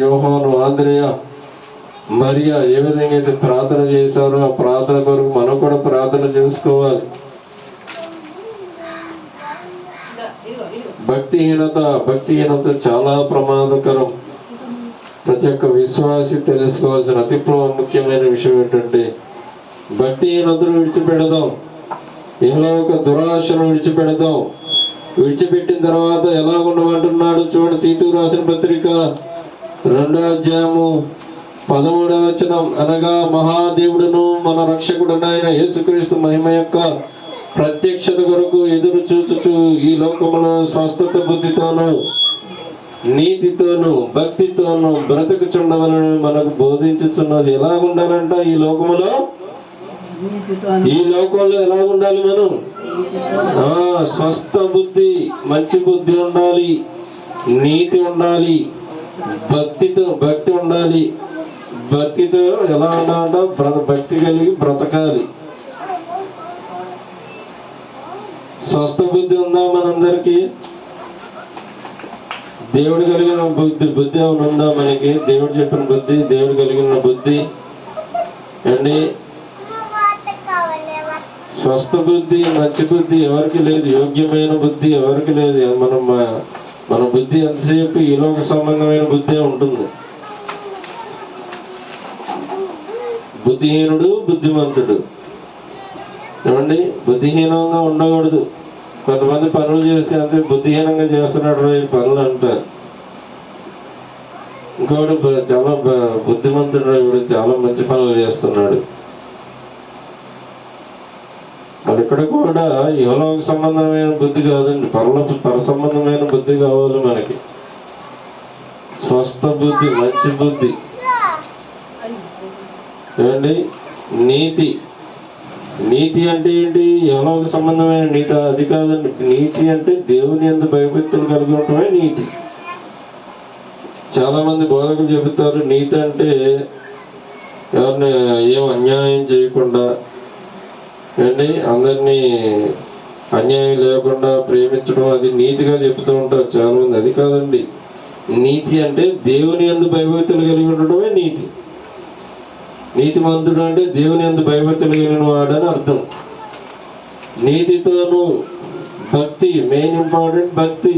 యోహాను, ఆంద్రేయ, మరియా ఏ విధంగా అయితే ప్రార్థన చేశారో ఆ ప్రార్థన కొరకు మనం కూడా ప్రార్థన చేసుకోవాలి. భక్తిహీనత చాలా ప్రమాదకరం. ప్రతి ఒక్క విశ్వాసి తెలుసుకోవాల్సిన అతి ప్రాముఖ్యమైన విషయం ఏంటంటే భక్తిహీనతను విడిచిపెడదాం, ఇహలోక దురాశను విడిచిపెడదాం. విడిచిపెట్టిన తర్వాత ఎలా ఉండమంటున్నాడు చూడండి. తీతుకు రాసిన పత్రిక 2వ అధ్యాయము 13వ వచనం, అనగా మహాదేవుడును మన రక్షకుడునైన యేసుక్రీస్తు మహిమ యొక్క ప్రత్యక్షత కొరకు ఎదురు చూచుచు ఈ లోకములో స్వస్థత బుద్ధితోనూ నీతితోనూ భక్తితోనూ బ్రతుకుచుండవలని మనకు బోధించుచున్నది. ఎలా ఉండాలంట ఈ లోకములో? ఈ లోకంలో ఎలా ఉండాలి మనం? స్వస్థ బుద్ధి, మంచి బుద్ధి ఉండాలి, నీతి ఉండాలి, భక్తి ఉండాలి. భక్తితో ఎలా ఉండాలంట? భక్తి కలిగి బ్రతకాలి. స్వస్థ బుద్ధి ఉందా మనందరికీ? దేవుడు కలిగిన బుద్ధి ఏమైనా ఉందా మనకి? దేవుడు చెప్పిన బుద్ధి, దేవుడు కలిగిన బుద్ధి అండి. స్వస్థ బుద్ధి, మంచి బుద్ధి ఎవరికి లేదు, యోగ్యమైన బుద్ధి ఎవరికి లేదు. మన బుద్ధి ఎంతసేపు ఈ లోక సంబంధమైన బుద్ధి ఉంటుంది. బుద్ధిహీనుడు బుద్ధిమంతుడు ఏమండి? బుద్ధిహీనంగా ఉండకూడదు. కొంతమంది పనులు చేస్తే అంతే బుద్ధిహీనంగా చేస్తున్నాడు ఈ పనులు అంటారు. ఇంకోడు చాలా బుద్ధిమంతుడు, ఇప్పుడు చాలా మంచి పనులు చేస్తున్నాడు. మరి ఇక్కడ కూడా యువలోక సంబంధమైన బుద్ధి కాదండి, పర సంబంధమైన బుద్ధి కావాలి మనకి. స్వస్థ బుద్ధి, మంచి బుద్ధి ఏమండి. నీతి అంటే ఏంటి? యువలోక సంబంధమైన నీతి అది కాదండి. నీతి అంటే దేవుని యందు భయభక్తులు కలిగి ఉండటమే నీతి. చాలా మంది బోధకులు చెబుతారు నీతి అంటే ఎవరిని ఏం అన్యాయం చేయకుండా అండి, అందరినీ అన్యాయం లేకుండా ప్రేమించడం, అది నీతిగా చెబుతూ ఉంటారు చాలా మంది. అది కాదండి. నీతి అంటే దేవుని యందు భయభక్తులు కలిగి ఉండడమే నీతి. నీతిమంతుడు అంటే దేవుని యందు భయభక్తులు కలిగిన వాడని అర్థం. నీతితోనూ భక్తి, మెయిన్ ఇంపార్టెంట్ భక్తి.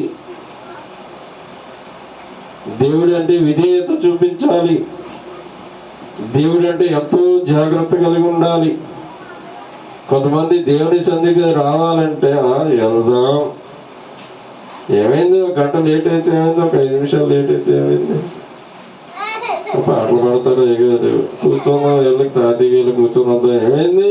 దేవుడు అంటే విధేయత చూపించాలి. దేవుడు అంటే ఎంతో జాగ్రత్త కలిగి ఉండాలి. కొంతమంది దేవుని సన్నిధికి రావాలంటే వెళ్దాం, ఏమైంది, ఒక గంట లేట్ అయితే ఏమైంది, ఒక 5 నిమిషాలు లేట్ అయితే ఏమైంది, పాటలు పాడతారు, ఎగారు కూర్చున్నాం, వెళ్ళి తాతీకి వెళ్ళి కూర్చున్నద్దాం, ఏమైంది?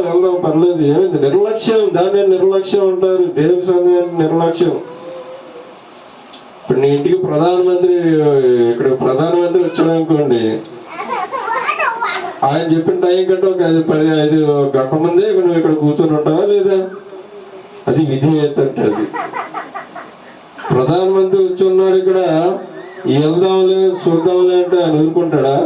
వెళ్దాం పర్లేదు, ఏమైంది? నిర్లక్ష్యం, దాన్ని నిర్లక్ష్యం అంటారు. దేవుని సన్నిధి నిర్లక్ష్యం. ఇప్పుడు నీ ఇంటికి ప్రధానమంత్రి వచ్చాడు అనుకోండి, ఆయన చెప్పిన టైం కంటే ఒక 5 గంటల ముందే నువ్వు ఇక్కడ కూర్చొని ఉంటావా లేదా? అది విధేయత అంటే. అది ప్రధానమంత్రి వచ్చి ఉన్నాడు ఇక్కడ, వెళ్దాంలే చూద్దాంలే అంటే ఆయన ఊరుకుంటాడా?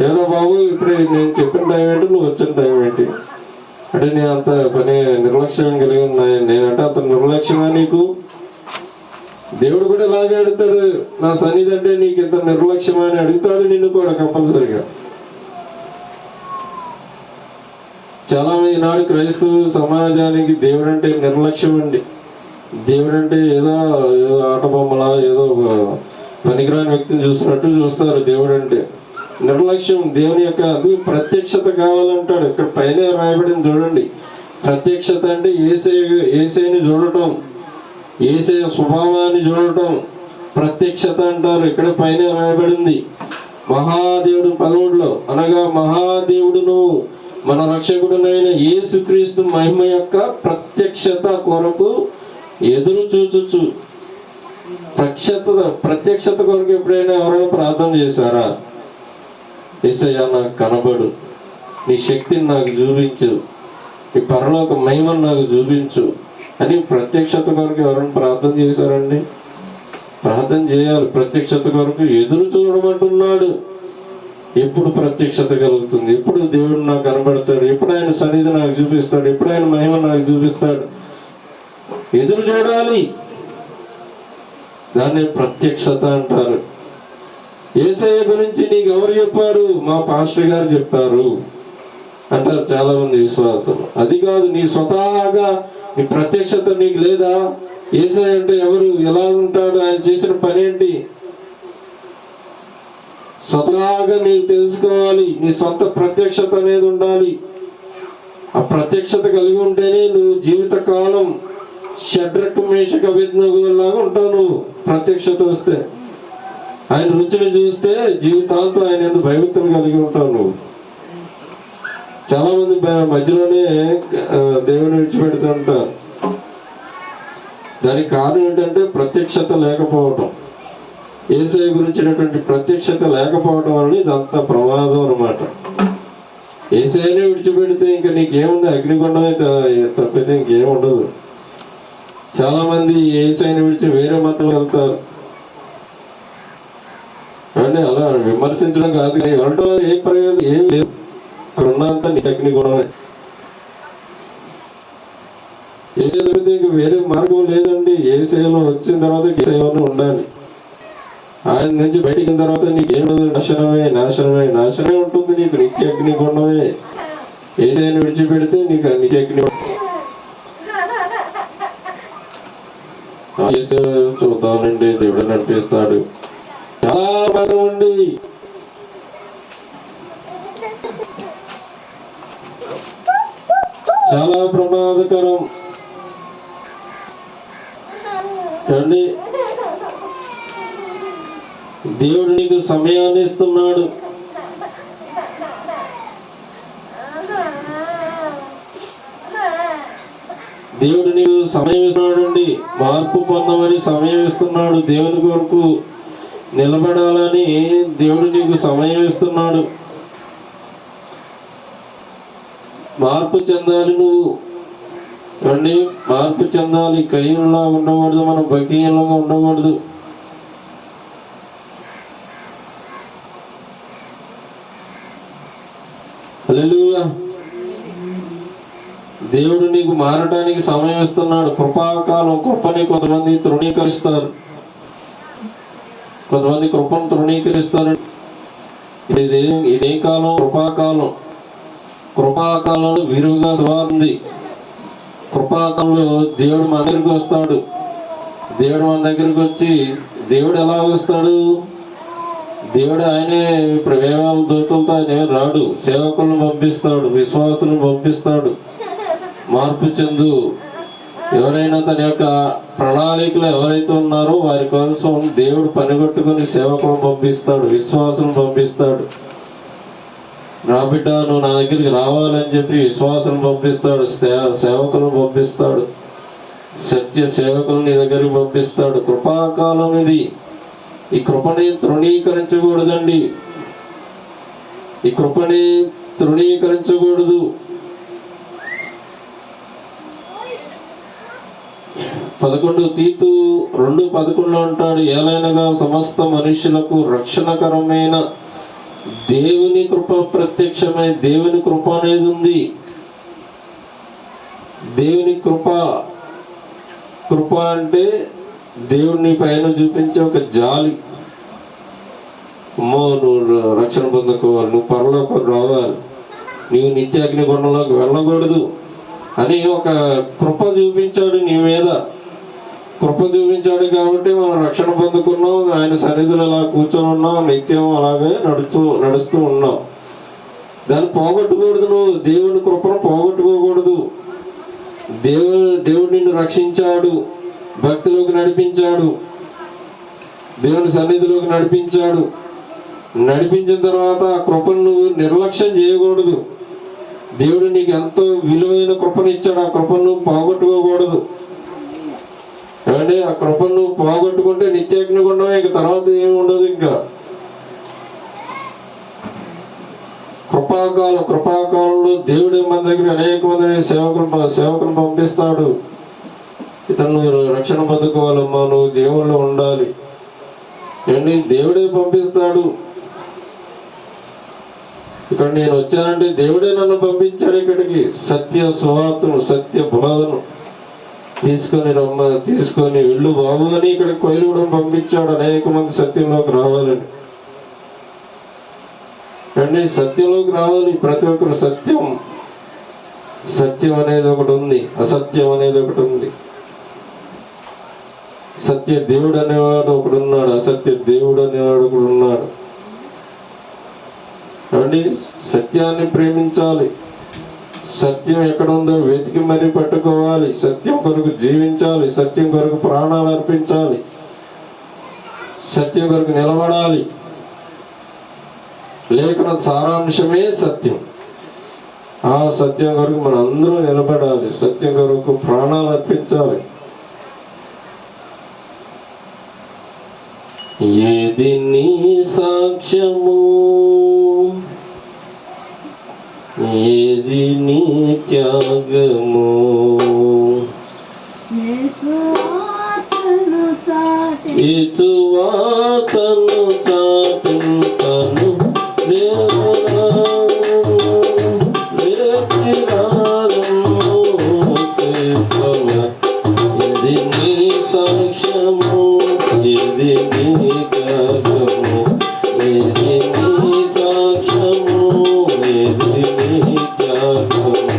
ఏదో బాబు ఇప్పుడు నేను చెప్పిన టైం ఏంటి, నువ్వు వచ్చిన టైం ఏంటి అంటే నేను అంత పని నిర్లక్ష్యం కలిగి ఉన్నాయి, నేనంటే అంత నిర్లక్ష్యమా నీకు? దేవుడు కూడా ఇలాగే అడుగుతాడు, నా సన్నిధి అంటే నీకు ఇంత నిర్లక్ష్యమా అని అడుగుతాడు నిన్ను కూడా కంపల్సరిగా. చాలా మంది ఈనాడు క్రైస్తవ సమాజానికి దేవుడు అంటే నిర్లక్ష్యం అండి. దేవుడు అంటే ఏదో ఆట బొమ్మలా, ఏదో పనికిరాని వ్యక్తిని చూసినట్టు చూస్తారు. దేవుడు అంటే నిర్లక్ష్యం. దేవుని యొక్క అది ప్రత్యక్షత కావాలంటాడు. ఇక్కడ పైన రాయబడింది చూడండి. ప్రత్యక్షత అంటే ఏసైని చూడటం, ఏసై స్వభావాన్ని చూడటం ప్రత్యక్షత అంటారు. ఇక్కడ పైన రాయబడింది. మహాదేవుడు 13లో, అనగా మహాదేవుడును మన రక్షకుడునైన యేసుక్రీస్తు మహిమ యొక్క ప్రత్యక్షత కొరకు ఎదురు చూచుచు. ప్రత్యక్షత కొరకు ఎప్పుడైనా ఎవరైనా ప్రార్థన చేశారా? యేసయ్యా నాకు కనబడు, నీ శక్తిని నాకు చూపించు, నీ పరలోక మహిమను నాకు చూపించు అని ప్రత్యక్షత కొరకు ఎవరైనా ప్రార్థన చేశారండి? ప్రార్థన చేయాలి. ప్రత్యక్షత కొరకు ఎదురు చూడమంటున్నాడు. ఎప్పుడు ప్రత్యక్షత కలుగుతుంది, ఎప్పుడు దేవుడు నాకు కనబడతాడు, ఎప్పుడు ఆయన సన్నిధి నాకు చూపిస్తాడు, ఎప్పుడు ఆయన మహిమ నాకు చూపిస్తాడు, ఎదురు చూడాలి. దాన్ని ప్రత్యక్షత అంటారు. యేసయ్య గురించి నీకు ఎవరు చెప్పారు? మా పాస్టర్ గారు చెప్పారు అంటారు చాలా మంది విశ్వాసులు. అది కాదు, నీ స్వతహాగా నీ ప్రత్యక్షత నీకు లేదా? యేసయ్య అంటే ఎవరు, ఎలా ఉంటాడు, ఆయన చేసిన పని ఏంటి, స్వతహాగా నీకు తెలుసుకోవాలి. నీ సొంత ప్రత్యక్షత అనేది ఉండాలి. ఆ ప్రత్యక్షత కలిగి ఉంటేనే నువ్వు జీవిత కాలం షడ్రకు మేషక అబేద్నెగోలాగా ఉంటావు. నువ్వు ప్రత్యక్షత వస్తే, ఆయన రుచిని చూస్తే జీవితాంతం ఆయన ఎందుకు భయభక్తులు కలిగి ఉంటావు. నువ్వు చాలా మంది మధ్యలోనే దేవుని విడిచిపెడుతూ ఉంటారు. దానికి కారణం ఏంటంటే ప్రత్యక్షత లేకపోవటం. యేసయ్య గురించినటువంటి ప్రత్యక్షత లేకపోవడం వల్ల ఇదంతా ప్రమాదం అన్నమాట. యేసయ్యనే విడిచిపెడితే ఇంకా నీకేముంది, అగ్నిగుండమే తప్పితే ఇంకేం ఉండదు. చాలా మంది యేసయ్యని విడిచి వేరే మతం వెళ్తారు. అంటే అలా విమర్శించడం కాదు, కానీ వెళ్ళటం ఏ ప్రయోజనం ఏం లేదు. అక్కడ ఉన్నంత నీ అగ్నిగుణమే. యేసయ్య తప్పితే ఇంక వేరే మార్గం లేదండి. యేసయ్యలో వచ్చిన తర్వాత యేసయ్యలోనే ఉండాలి. ఆయన నుంచి బయటికి తర్వాత నీకేమదు, నాశనమే నాశనమే నాశనమే ఉంటుంది. నీకు నిత్య అగ్నిగుండమే. యేసయ్యని విడిచిపెడితే నీకు నిత్య అగ్ని. చూద్దామండి, దేవుడు నడిపిస్తాడు. చాలా బాగా ఉండి చాలా ప్రమాదకరం అండి. దేవుడు నీకు సమయాన్ని ఇస్తున్నాడు. దేవుడు నీకు సమయం ఇస్తున్నాడండి. మార్పు పొందమని సమయం ఇస్తున్నాడు. దేవుని కొరకు నిలబడాలని దేవుడు నీకు సమయం ఇస్తున్నాడు. మార్పు చెందాలి నువ్వు అండి, మార్పు చెందాలి. కయ్యంలా ఉండకూడదు, మనం భక్తిహీనంగా ఉండకూడదు. హల్లెలూయా. దేవుడు నీకు మారటానికి సమయం ఇస్తున్నాడు. కృపాకాలం. కృపని కొంతమంది తృణీకరిస్తారు, కొంతమంది కృపను తృణీకరిస్తారు. ఇదే కాలం కృపాకాలం. కృపాకాలంలో విరువుగా ఉంది. కృపాకాలంలో దేవుడు మన దగ్గరికి వస్తాడు. దేవుడు మన దగ్గరికి వచ్చి, దేవుడు ఎలా వస్తాడు? దేవుడు ఆయనే వేవేల దూతలతో ఆయన రాడు. సేవకులను పంపిస్తాడు, విశ్వాసులను పంపిస్తాడు. మార్పు చెందు. ఎవరైనా తన యొక్క ప్రణాళికలు ఎవరైతే ఉన్నారో వారి కోసం దేవుడు పనిగొట్టుకుని సేవకులను పంపిస్తాడు, విశ్వాసులను పంపిస్తాడు. నా బిడ్డ నువ్వు నా దగ్గరికి రావాలని చెప్పి విశ్వాసులను పంపిస్తాడు, సేవకులను పంపిస్తాడు, సత్య సేవకులను నీ దగ్గరికి పంపిస్తాడు. కృపాకాలం ఇది. ఈ కృపని తృణీకరించకూడదండి. ఈ కృపని తృణీకరించకూడదు. 11 తీతు 2:11 అంటాడు, ఏలైనగా సమస్త మనుష్యులకు రక్షణకరమైన దేవుని కృప ప్రత్యక్షమై. దేవుని కృప అనేది ఉంది. దేవుని కృప. కృప అంటే దేవుడిని పైన చూపించే ఒక జాలి. అమ్మో నువ్వు రక్షణ పొందుకోవాలి, నువ్వు పరలోకం రావాలి, నీవు నిత్య అగ్నిగుండంలోకి వెళ్ళకూడదు అని ఒక కృప చూపించాడు నీ మీద. కృప చూపించాడు కాబట్టి మనం రక్షణ పొందుకున్నాం. ఆయన సన్నిధిలో అలా కూర్చొని ఉన్నాం, నిత్యం అలాగే నడుస్తూ ఉన్నాం. దాన్ని పోగొట్టకూడదు. నువ్వు దేవుని కృపను పోగొట్టుకోకూడదు. దేవుడు నిన్ను రక్షించాడు, భక్తిలోకి నడిపించాడు, దేవుని సన్నిధిలోకి నడిపించాడు. నడిపించిన తర్వాత ఆ కృపను నువ్వు నిర్లక్ష్యం చేయకూడదు. దేవుడు నీకు ఎంతో విలువైన కృపను ఇచ్చాడు. ఆ కృపను నువ్వు పోగొట్టుకోకూడదు. అంటే ఆ కృపను నువ్వు పోగొట్టుకుంటే నిత్యాగ్నిగుండమే, ఇక తర్వాత ఏమి ఉండదు. ఇంకా కృపాకాలంలో దేవుడే మన దగ్గర అనేక మంది సేవకులను పంపిస్తాడు. ఇతను రక్షణ పొందుకోవాలమ్మా, నువ్వు దేవుళ్ళు ఉండాలి. దేవుడే పంపిస్తాడు. ఇక్కడ నేను వచ్చానంటే దేవుడే నన్ను పంపించాడు ఇక్కడికి. సత్య సువార్తను, సత్య బోధను తీసుకొని వెళ్ళు బాబు అని ఇక్కడ కొయ్యలగూడెం పంపించాడు. అనేక మంది సత్యంలోకి రావాలని. కానీ సత్యంలోకి రావాలి ప్రతి ఒక్కరు. సత్యం అనేది ఒకటి ఉంది, అసత్యం అనేది ఒకటి ఉంది. సత్య దేవుడు అనేవాడు ఒకడు ఉన్నాడు, అసత్య దేవుడు అనేవాడు ఒకడు ఉన్నాడు. కాబట్టి సత్యాన్ని ప్రేమించాలి. సత్యం ఎక్కడ ఉందో వెతికి మరీ పట్టుకోవాలి. సత్యం కొరకు జీవించాలి. సత్యం కొరకు ప్రాణాలు అర్పించాలి. సత్యం కొరకు నిలబడాలి. లేఖన సారాంశమే సత్యం. ఆ సత్యం కొరకు మనం అందరూ నిలబడాలి. సత్యం కొరకు ప్రాణాలు అర్పించాలి. ఏది నీ సాక్ష్యము, ఏది నీ త్యాగము, యేసువార్తను చాటింతను ఏది నీ సాక్ష్యము, ఏది నీ త్యాగము, ఏది నీ సాక్ష్యము, ఏది నీ త్యాగము,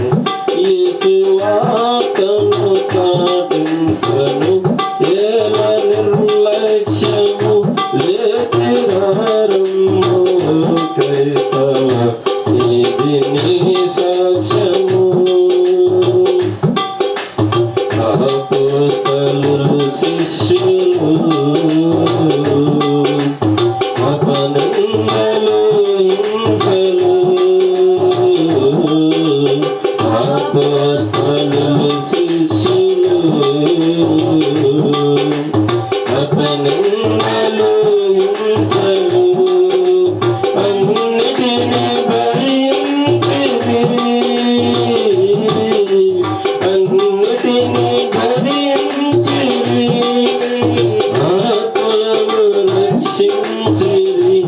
యేసువార్తను చాటింతను ఏల నిర్లక్ష్యము లేఖినారము క్రైస్తవ, ఏది నీ సాక్ష్యము. అపోస్తలులు శిష్యులు అపనిందలు హింసలు, అపోస్తలులు శిష్యులు అపనిందలు హింసలు అన్నిటిని భరించిరి, అన్నిటిని భరించిరి, ఆత్మలను రక్షించిరి.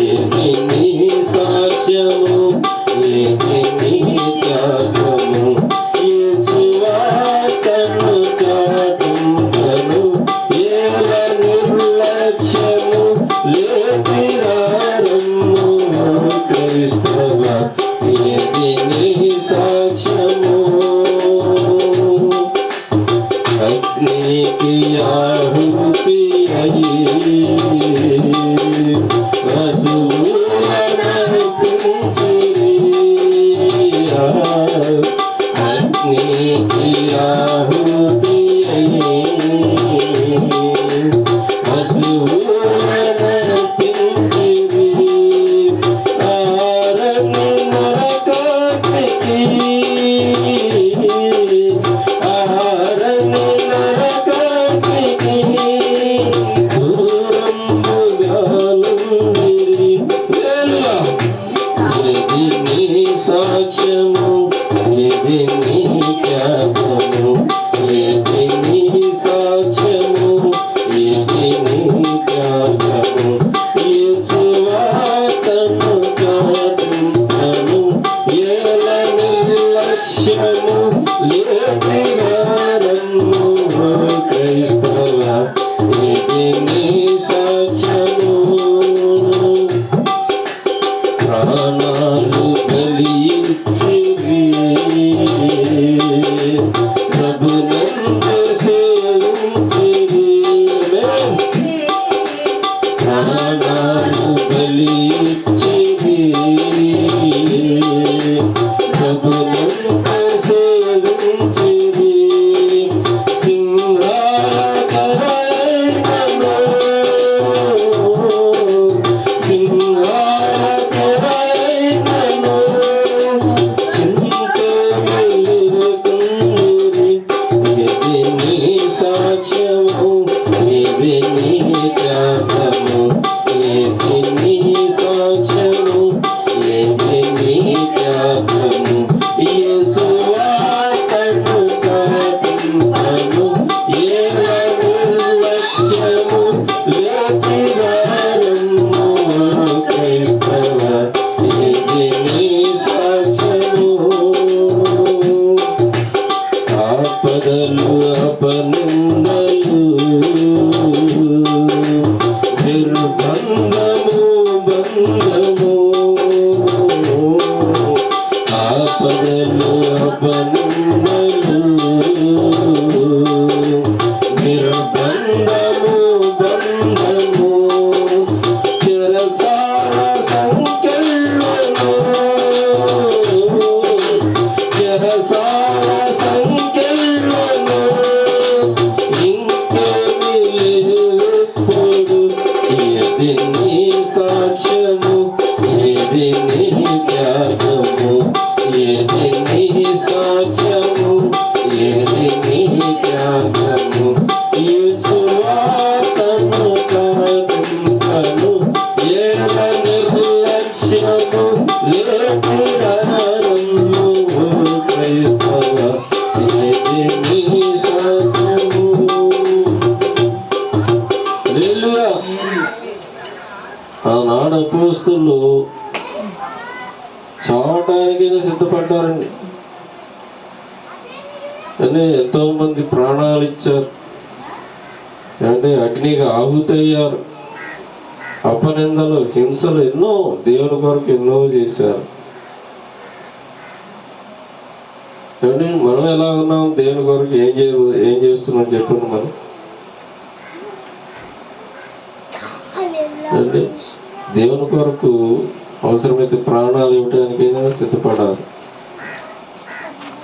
ఏది నీ సాక్ష్యము, ఏది నీ త్యాగము, యేసువార్తను చాటింతను ఏల నిర్లక్ష్యము లేఖినారము క్రైస్తవ, ఏది నీ సాక్ష్యము. అగ్నికి ఆహుతి అయి వసువులనర్పించిరి, అగ్నికి ఆహుతి అయి వసువులనర్పించిరి, ఆరని నరకాగ్నికి, ఆరని నరకాగ్నికి దూరంబుగాలుండిరి. ఏది నీ సాక్ష్యము, ఏది నీ త్యాగము, ఏది నీ సాక్ష్యము, ఏది నీ త్యాగము, యేసువార్తను చాటింతను ఏల నిర్లక్ష్యము లేఖినారము క్రైస్తవ, ఏది నీ సాక్ష్యము. ప్రాణాలు బలిచ్చిరి, ప్రభునందు సేవించిరి, ప్రాణాలు బలిచ్చిరి, ప్రభునందు సేవించిరి, సింహాకరైనను, సింహాకరైనను చింతలు ఎదుర్కొండిరి. ఏది ఆపదలు అపనిందలు నిర్బంధము బంధము ఆపదలు అపనిందలు నిర్బంధము బంధము చెరసాల సంకెళ్ళను చెరసాల సంకెళ్ళను ఇంకేమి లేదు ఏది నీ సాక్ష్యము ఏది నీ త్యాగము ఏది నీ సాక్ష్యము ఏది నీ త్యాగము యేసువార్తను ప్రకటింపను ఏల నిర్లక్ష్యము లేకురనను క్రైస్తవ ఏది నీ సాక్ష్యము. హల్లెలూయా. ఆనాడు అపోస్తలులు చావటానికైనా సిద్ధపడ్డారండి. అంటే ఎంతో మంది ప్రాణాలు ఇచ్చారు, అంటే అగ్నిగా ఆహుతయ్యారు. అపనిందలు హింసలు ఎన్నో దేవుని కొరకు ఎన్నో చేశారు. కానీ మనం ఎలా ఉన్నాం, దేవుని కొరకు ఏం చేస్తున్నాం చెప్పండి. మనం అంటే దేవుని కొరకు అవసరమైతే ప్రాణాలు ఇవ్వడానికైనా సిద్ధపడాలి.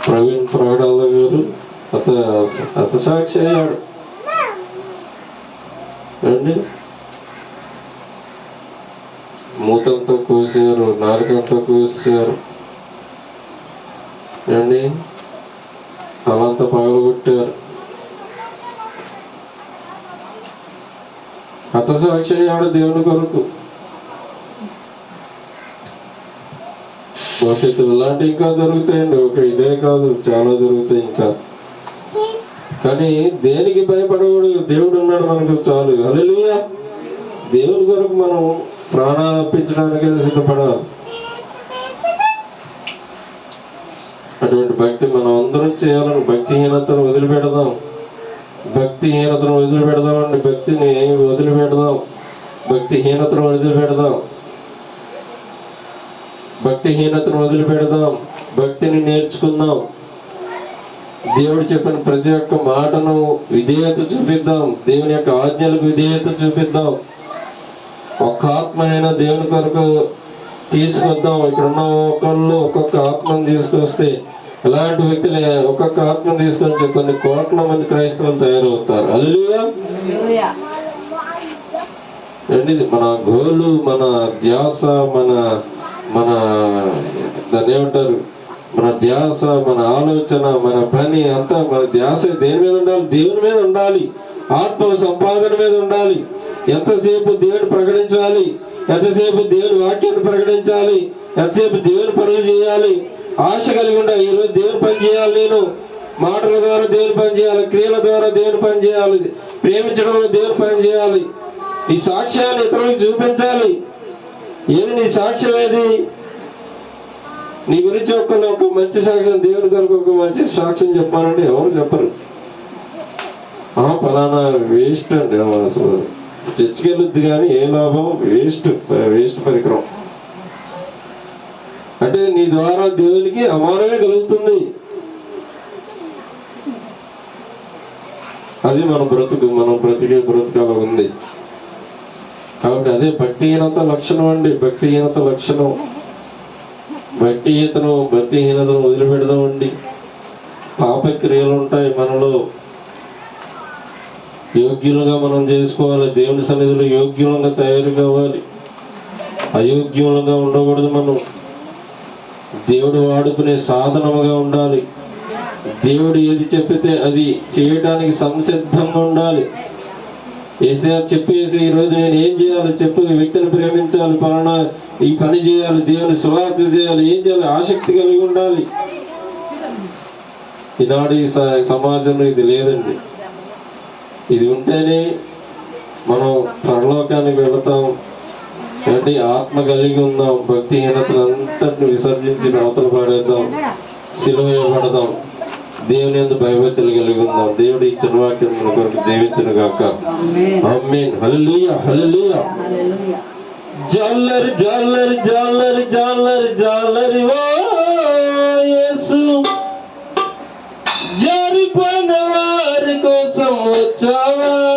ప్రవీణ్ ప్రగడాల గారు హతసాక్షి అయ్యాడు అండి. మూతంతా కోసారు, నాలుకంతా కోసారు అండి, తలంతా పగలగొట్టారు. హతసాక్షి అయ్యాడు దేవుని కొరకు. భవిష్యత్తులో ఇలాంటివి ఇంకా జరుగుతాయండి. ఒక ఇదే కాదు, చాలా జరుగుతాయి ఇంకా. కానీ దేనికి భయపడకూడదు, దేవుడు ఉన్నాడు మనకు చాలు. హల్లెలూయా. దేవుని కొరకు మనం ప్రాణాలు అర్పించడానికి సిద్ధపడాలి. అటువంటి భక్తి మనం అందరం చేయాలని భక్తిహీనతను వదిలిపెడదాం. భక్తిహీనతను వదిలిపెడదాం అండి. భక్తిని వదిలిపెడదాం, భక్తిహీనతను వదిలిపెడదాం, భక్తిహీనతను వదిలిపెడదాం. భక్తిని నేర్చుకుందాం. దేవుడు చెప్పిన ప్రతి ఒక్క మాటను విధేయత చూపిద్దాం. దేవుని యొక్క ఆజ్ఞలకు విధేయత చూపిద్దాం. ఒక్క ఆత్మ అయినా దేవుని కొరకు తీసుకొద్దాం. ఇక్కడ ఉన్న ఒకళ్ళు ఒక్కొక్క ఆత్మను తీసుకొస్తే, ఎలాంటి వ్యక్తులు ఒక్కొక్క ఆత్మను తీసుకొస్తే కొన్ని కోట్ల మంది క్రైస్తవులు తయారవుతారు. హల్లెలూయా. మన గోలు, మన ధ్యాస, మన దాన్ని ఏమంటారు, మన ధ్యాస, మన ఆలోచన, మన పని అంతా మన ధ్యాస దేని మీద ఉండాలి? దేవుని మీద ఉండాలి. ఆత్మ సంపాదన మీద ఉండాలి. ఎంతసేపు దేవుని ప్రకటించాలి, ఎంతసేపు దేవుని వాక్యాన్ని ప్రకటించాలి, ఎంతసేపు దేవుని పనులు చేయాలి. ఆశ కలిగి ఉండాలి. ఈరోజు దేవుని పని చేయాలి, నేను మాటల ద్వారా దేవుని పని చేయాలి, క్రియల ద్వారా దేవుని పని చేయాలి, ప్రేమించడంలో దేవుని పని చేయాలి. ఈ సాక్ష్యాన్ని ఇతరులకు చూపించాలి. ఏది నీ సాక్ష్యం? ఏది నీ గురించి ఒక మంచి సాక్ష్యం, దేవుని కొరకు ఒక మంచి సాక్ష్యం చెప్పాలంటే ఎవరు చెప్పరు. ఫలానా వేస్ట్ అండి, అసలు చర్చికి వెళ్ళొద్దు కానీ ఏ లాభం, వేస్ట్ పరికరం. అంటే నీ ద్వారా దేవునికి అమానమే కలుగుతుంది. అది మన బ్రతికే బ్రతుకాల ఉంది. కాబట్టి అదే భక్తిహీనత లక్షణం అండి. భక్తిహీనత లక్షణం. భక్తిహీనతను వదిలిపెడదామండి. పాపక్రియలు ఉంటాయి మనలో, యోగ్యులుగా మనం చేసుకోవాలి. దేవుని సన్నిధిలో యోగ్యులంగా తయారు కావాలి. అయోగ్యులుగా ఉండకూడదు. మనం దేవుడు వాడుకునే సాధనముగా ఉండాలి. దేవుడు ఏది చెప్పితే అది చేయడానికి సంసిద్ధంగా ఉండాలి. ఏసయ్య చెప్పేసి ఈరోజు నేను ఏం చేయాలి చెప్పు, వ్యక్తిని ప్రేమించాలి, పలానా ఈ పని చేయాలి, దేవుని సువార్త చేయాలి, ఏం చేయాలి, ఆసక్తి కలిగి ఉండాలి. ఈనాడు ఈ సమాజంలో ఇది లేదండి. ఇది ఉంటేనే మనం పరలోకానికి వెళతాం. అంటే ఆత్మ కలిగి ఉందాం. భక్తిహీనతలంతటిని విసర్జించి అవతల పడేద్దాం, సిలువ పడదాం. దేవుని యందు భయభక్తులు కలిగి ఉందాం. దేవుడు ఇచ్చిన వాక్యం మన కొరకు దీవించును గాక. ఆమేన్. హల్లెలూయా, హల్లెలూయా. జాలరి జాలరి జాలరి జాలరి జాలరి ఓ యేసు, జారిపోయిన వారి కోసం వచ్చావా.